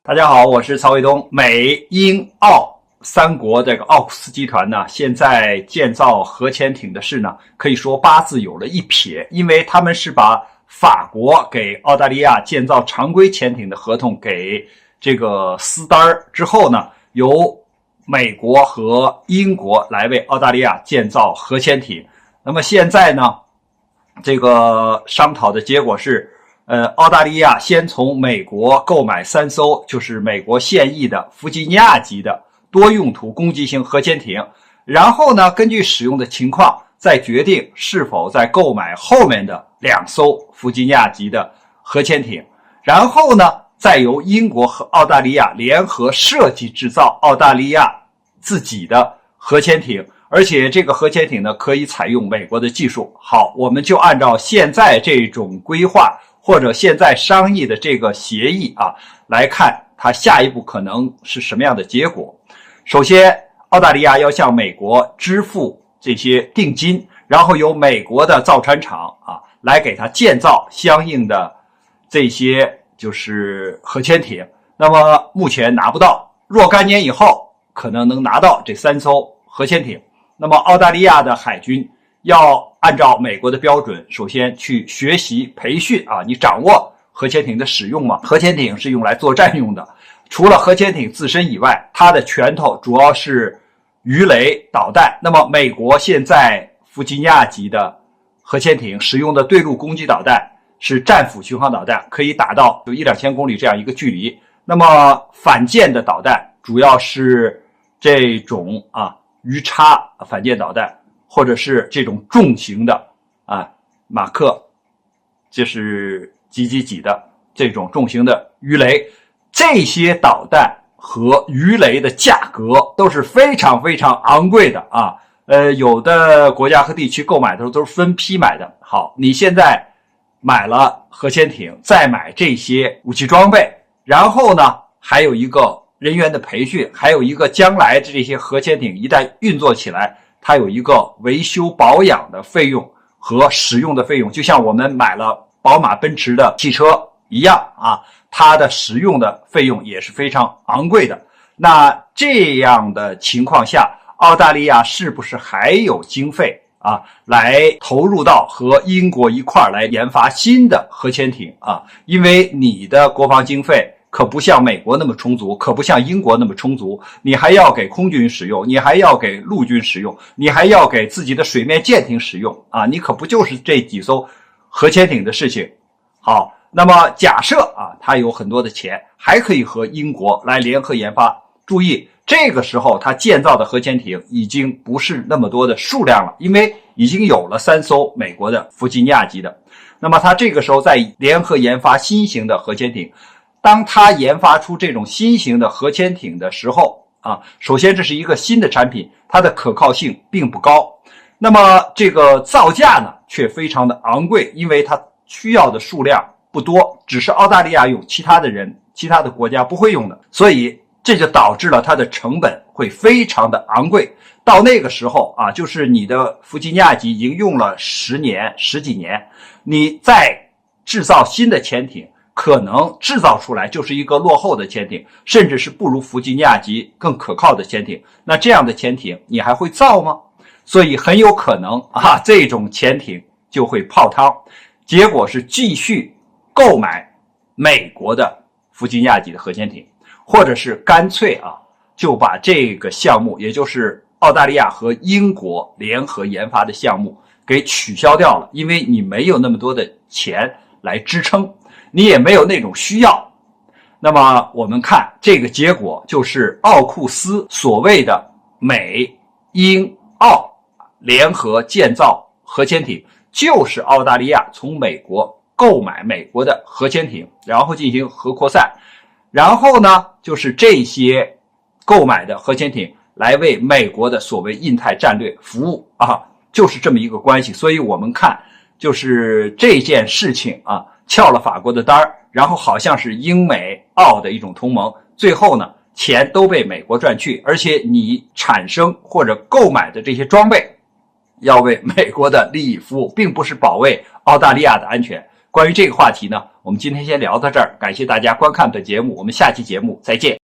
大家好，我是曹卫东。美、英、澳三国这个奥库斯集团呢，现在建造核潜艇的事呢，可以说八字有了一撇，因为他们是把法国给澳大利亚建造常规潜艇的合同给这个私单之后呢，由美国和英国来为澳大利亚建造核潜艇。那么现在呢，这个商讨的结果是澳大利亚先从美国购买3艘，就是美国现役的弗吉尼亚级的多用途攻击型核潜艇，然后呢，根据使用的情况再决定是否再购买后面的2艘弗吉尼亚级的核潜艇，然后呢，再由英国和澳大利亚联合设计制造澳大利亚自己的核潜艇，而且这个核潜艇呢，可以采用美国的技术。好，我们就按照现在这种规划或者现在商议的这个协议来看它下一步可能是什么样的结果。首先，澳大利亚要向美国支付这些定金，然后由美国的造船厂来给它建造相应的这些就是核潜艇。那么目前拿不到，若干年以后可能能拿到这3艘核潜艇。那么澳大利亚的海军要按照美国的标准，首先去学习培训你掌握核潜艇的使用吗？核潜艇是用来作战用的，除了核潜艇自身以外，它的拳头主要是鱼雷导弹。那么美国现在弗吉尼亚级的核潜艇使用的对陆攻击导弹是战斧巡航导弹，可以打到有1-2千公里这样一个距离。那么反舰的导弹主要是这种鱼叉反舰导弹，或者是这种重型的马克就是几的这种重型的鱼雷。这些导弹和鱼雷的价格都是非常非常昂贵的有的国家和地区购买的时候都是分批买的。好，你现在买了核潜艇，再买这些武器装备，然后呢还有一个人员的培训，还有一个将来这些核潜艇一旦运作起来，它有一个维修保养的费用和使用的费用，就像我们买了宝马奔驰的汽车一样它的使用的费用也是非常昂贵的。那这样的情况下，澳大利亚是不是还有经费来投入到和英国一块来研发新的核潜艇因为你的国防经费可不像美国那么充足，可不像英国那么充足，你还要给空军使用，你还要给陆军使用，你还要给自己的水面舰艇使用你可不就是这几艘核潜艇的事情。好，那么假设它有很多的钱，还可以和英国来联合研发。注意，这个时候它建造的核潜艇已经不是那么多的数量了，因为已经有了3艘美国的弗吉尼亚级的。那么它这个时候再联合研发新型的核潜艇。当它研发出这种新型的核潜艇的时候首先这是一个新的产品，它的可靠性并不高，那么这个造价呢却非常的昂贵，因为它需要的数量不多，只是澳大利亚用，其他的国家不会用的，所以这就导致了它的成本会非常的昂贵。到那个时候就是你的弗吉尼亚级已经用了10几年，你再制造新的潜艇，可能制造出来就是一个落后的潜艇，甚至是不如弗吉尼亚级更可靠的潜艇。那这样的潜艇你还会造吗？所以很有可能这种潜艇就会泡汤，结果是继续购买美国的弗吉尼亚级的核潜艇，或者是干脆就把这个项目，也就是澳大利亚和英国联合研发的项目给取消掉了，因为你没有那么多的钱来支撑，你也没有那种需要。那么我们看这个结果，就是奥库斯所谓的美、英、澳联合建造核潜艇，就是澳大利亚从美国购买美国的核潜艇，然后进行核扩散，然后呢就是这些购买的核潜艇来为美国的所谓印太战略服务就是这么一个关系。所以我们看就是这件事情撬了法国的单儿，然后好像是英美澳的一种同盟，最后呢钱都被美国赚去，而且你产生或者购买的这些装备要为美国的利益服务，并不是保卫澳大利亚的安全。关于这个话题呢，我们今天先聊到这儿，感谢大家观看本节目，我们下期节目再见。